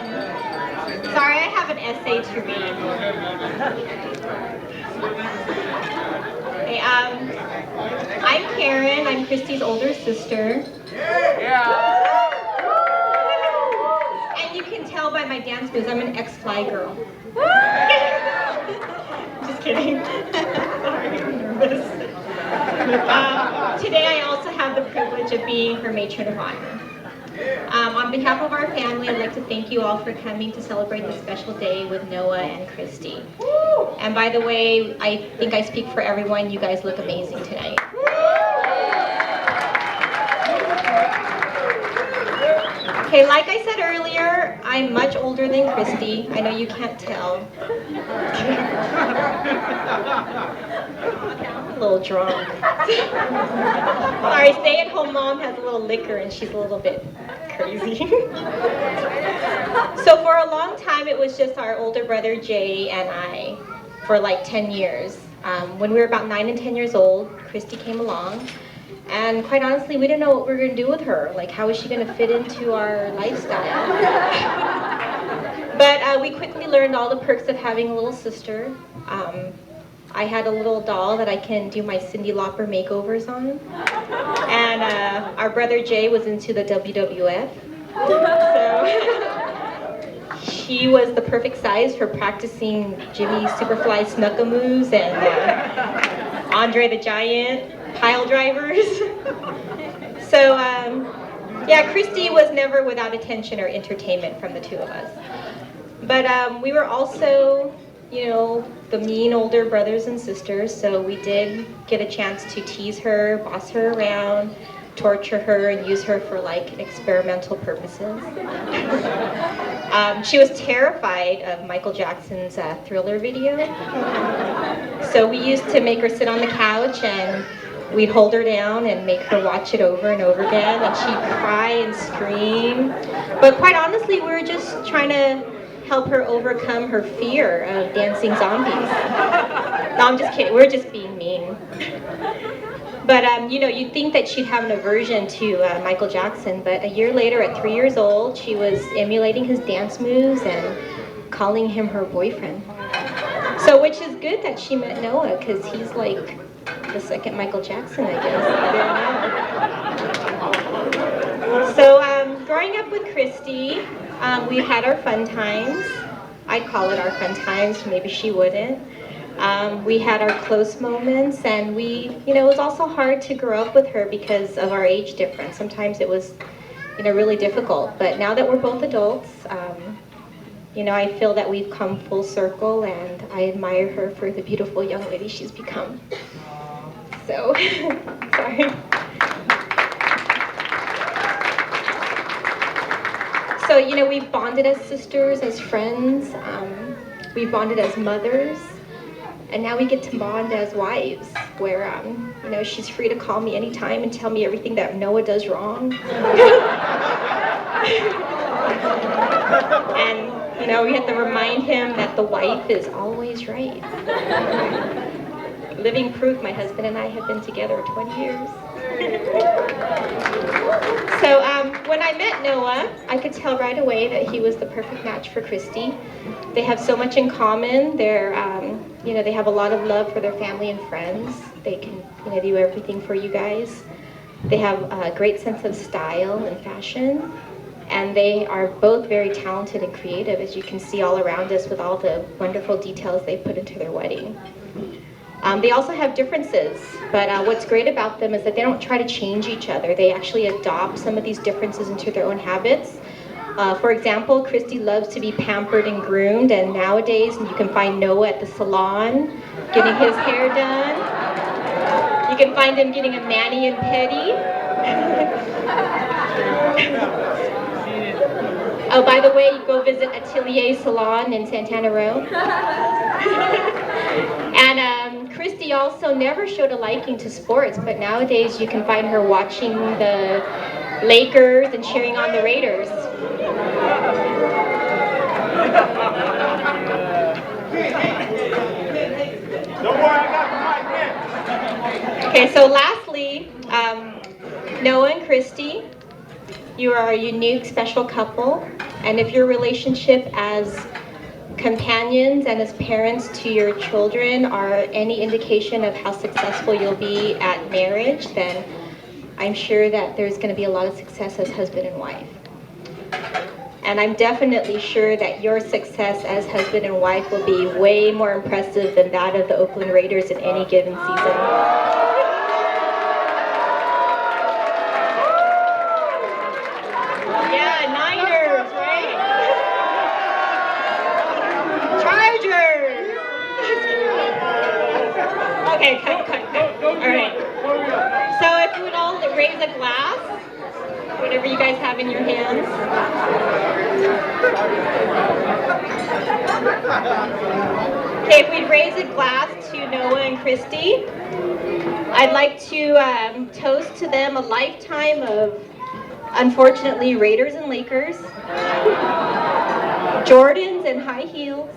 Sorry, I have an essay to read. Okay, I'm Karen. I'm Christy's older sister. And you can tell by my dance moves, I'm an ex-fly girl. Just kidding. Sorry, I'm nervous. Today I also have the privilege of being her matron of honor. On behalf of our family, I'd like to thank you all for coming to celebrate this special day with Noah and Christy. And by the way, I think I speak for everyone, you guys look amazing tonight. Okay, like I said earlier, I'm much older than Christy. I know you can't tell. I'm a little drunk. Sorry, stay-at-home mom has a little liquor and she's a little bit crazy. So for a long time, it was just our older brother Jay and I for like 10 years. When we were about 9 and 10 years old, Christy came along. And quite honestly, we didn't know what we were going to do with her. Like, how is she going to fit into our lifestyle? But we quickly learned all the perks of having a little sister. I had a little doll that I can do my Cyndi Lauper makeovers on. And our brother Jay was into the WWF. So she was the perfect size for practicing Jimmy Superfly Snuka-moves and Andre the Giant pile drivers. So yeah, Christy was never without attention or entertainment from the two of us. But we were also, you know, the mean older brothers and sisters, so we did get a chance to tease her, boss her around, torture her, and use her for like experimental purposes. She was terrified of Michael Jackson's Thriller video. So we used to make her sit on the couch and we'd hold her down and make her watch it over and over again, and she'd cry and scream. But quite honestly, we were just trying to help her overcome her fear of dancing zombies. No, I'm just kidding. We're just being mean. But you know, you'd think that she'd have an aversion to Michael Jackson, but a year later, at 3 years old, she was emulating his dance moves and calling him her boyfriend. So, which is good that she met Noah, because he's like the second Michael Jackson, I guess. So, growing up with Christy, we had our fun times. I'd call it our fun times, maybe she wouldn't. We had our close moments, and we, you know, it was also hard to grow up with her because of our age difference. Sometimes it was, you know, really difficult. But now that we're both adults, you know, I feel that we've come full circle, and I admire her for the beautiful young lady she's become. So, sorry. So, you know, we've bonded as sisters, as friends. We've bonded as mothers. And now we get to bond as wives, where, you know, she's free to call me anytime and tell me everything that Noah does wrong. And, you know, we have to remind him that the wife is always right. Living proof, my husband and I have been together 20 years. So when I met Noah, I could tell right away that he was the perfect match for Christy. They have so much in common. They're, you know, they have a lot of love for their family and friends. They can, you know, do everything for you guys. They have a great sense of style and fashion. And they are both very talented and creative, as you can see all around us with all the wonderful details they put into their wedding. They also have differences, but what's great about them is that they don't try to change each other. They actually adopt some of these differences into their own habits. For example, Christy loves to be pampered and groomed, and nowadays you can find Noah at the salon getting his hair done. You can find him getting a mani and pedi. Oh, by the way, go visit Atelier Salon in Santana Row. And Christy also never showed a liking to sports, but nowadays you can find her watching the Lakers and cheering on the Raiders. Okay, so lastly, Noah and Christy, you are a unique, special couple. And if your relationship as companions and as parents to your children are any indication of how successful you'll be at marriage, then I'm sure that there's going to be a lot of success as husband and wife. And I'm definitely sure that your success as husband and wife will be way more impressive than that of the Oakland Raiders in any given season. Yeah, Niners, right? Chargers! Okay, cut. All right. So if you would all raise a glass, whatever you guys have in your hands. Okay, if we'd raise a glass to Noah and Christy, I'd like to toast to them a lifetime of, unfortunately, Raiders and Lakers, Jordans and high heels,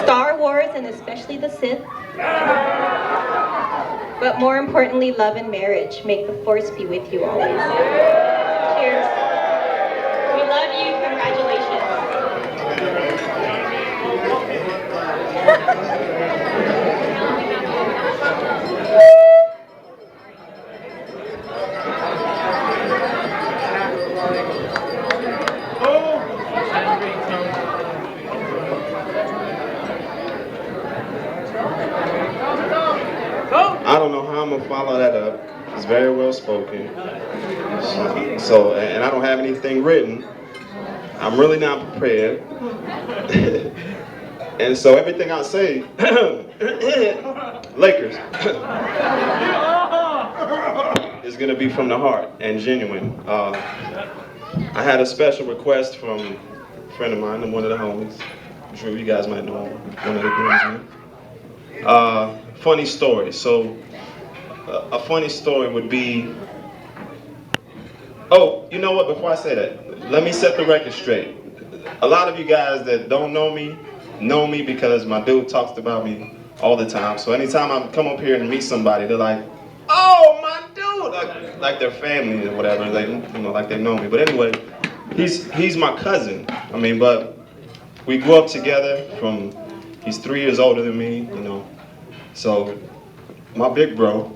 Star Wars and especially the Sith, but more importantly, love and marriage. Make the force be with you always. Cheers. We love you. Congratulations. I don't know how I'm gonna follow that up. It's very well spoken. So, and I don't have anything written. I'm really not prepared. And so everything I say, Lakers, is gonna be from the heart and genuine. I had a special request from a friend of mine, one of the homies. Drew, you guys might know him, one of the groomsmen. Funny story. So, a funny story would be. Oh, you know what? Before I say that, let me set the record straight. A lot of you guys that don't know me because my dude talks about me all the time. So anytime I come up here and meet somebody, they're like, "Oh, my dude!" Like their family or whatever. Like, you know, like they know me. But anyway, he's my cousin. I mean, but we grew up together. He's 3 years older than me. You know. So, my big bro,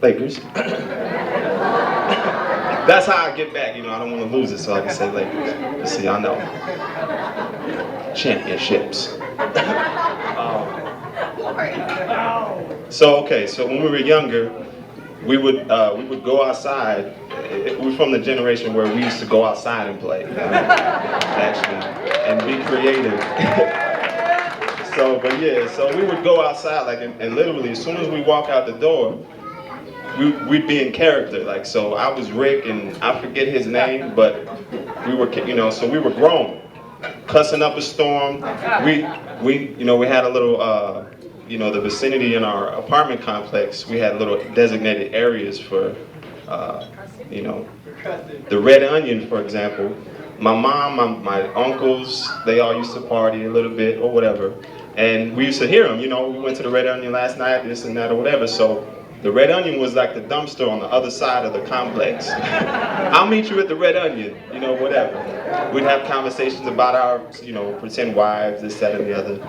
Lakers. That's how I get back, you know, I don't want to lose it, so I can say Lakers. You see, I know. Championships. So when we were younger, we would go outside. We're from the generation where we used to go outside and play, actually, and be creative. So we would go outside, like, and literally, as soon as we walk out the door, we'd be in character. Like, so I was Rick, and I forget his name, but we were, you know, so we were grown, cussing up a storm. We had a little, you know, the vicinity in our apartment complex. We had little designated areas for, you know, the Red Onion, for example. My mom, my uncles, they all used to party a little bit or whatever. And we used to hear them, you know, we went to the Red Onion last night, this and that or whatever. So the Red Onion was like the dumpster on the other side of the complex. I'll meet you at the Red Onion, you know, whatever. We'd have conversations about our, you know, pretend wives, this, that, and the other.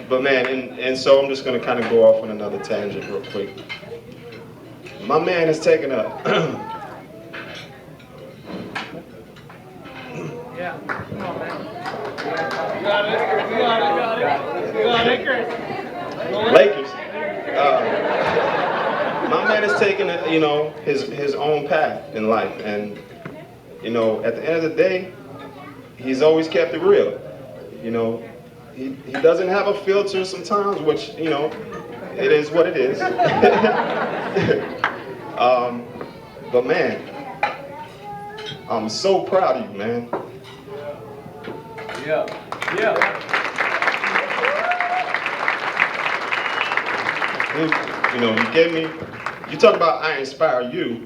But man, and so I'm just gonna kind of go off on another tangent real quick. My man is taking a Yeah, come on, man. You got it. Lakers. My man is taking, you know, his own path in life, and you know, at the end of the day, he's always kept it real. You know, he doesn't have a filter sometimes, which, you know, it is what it is. But man, I'm so proud of you, man. Yeah. You know, you talk about I inspire you.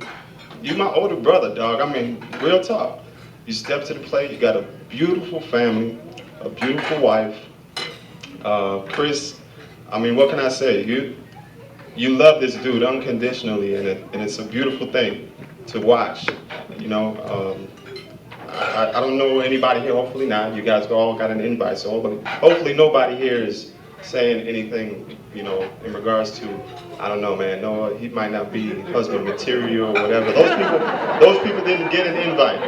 You my older brother, dog. I mean, real talk. You step to the plate, you got a beautiful family, a beautiful wife. Chris, I mean, what can I say? You love this dude unconditionally, and it's a beautiful thing. to watch. You know, I don't know anybody here. Hopefully not. You guys all got an invite, so hopefully nobody here is saying anything, you know, in regards to, I don't know, man. No, he might not be husband material or whatever. Those people didn't get an invite.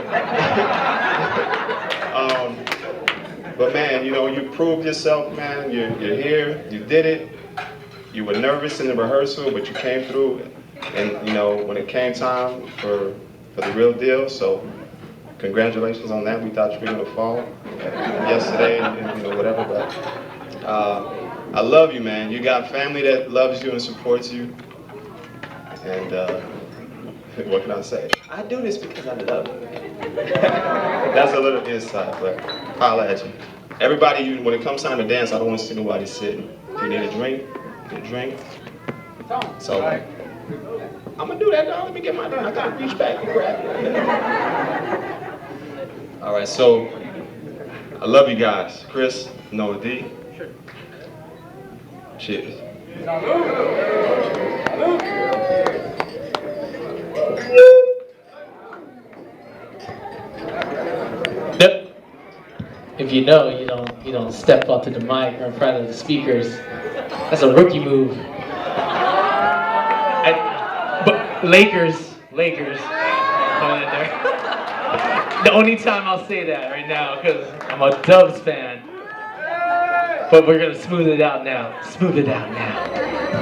But man, you know, you proved yourself, man. You're here. You did it. You were nervous in the rehearsal, but you came through. And you know, when it came time for the real deal, so congratulations on that. We thought you were gonna fall yesterday, and you know, whatever. But I love you, man. You got family that loves you and supports you. And what can I say? I do this because I love you. That's a little inside, but holla at you. Everybody, when it comes time to dance, I don't want to see nobody sitting. If you need a drink, get a drink. So I'm gonna do that, dog. Let me get my drink. I gotta reach back and grab it. All right, so I love you guys. Chris, Noah D. Cheers. If you know, you don't step up to the mic or in front of the speakers. That's a rookie move. But Lakers, going in there. The only time I'll say that right now because I'm a Dubs fan. But we're gonna smooth it out now.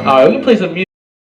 All right, we can play some music.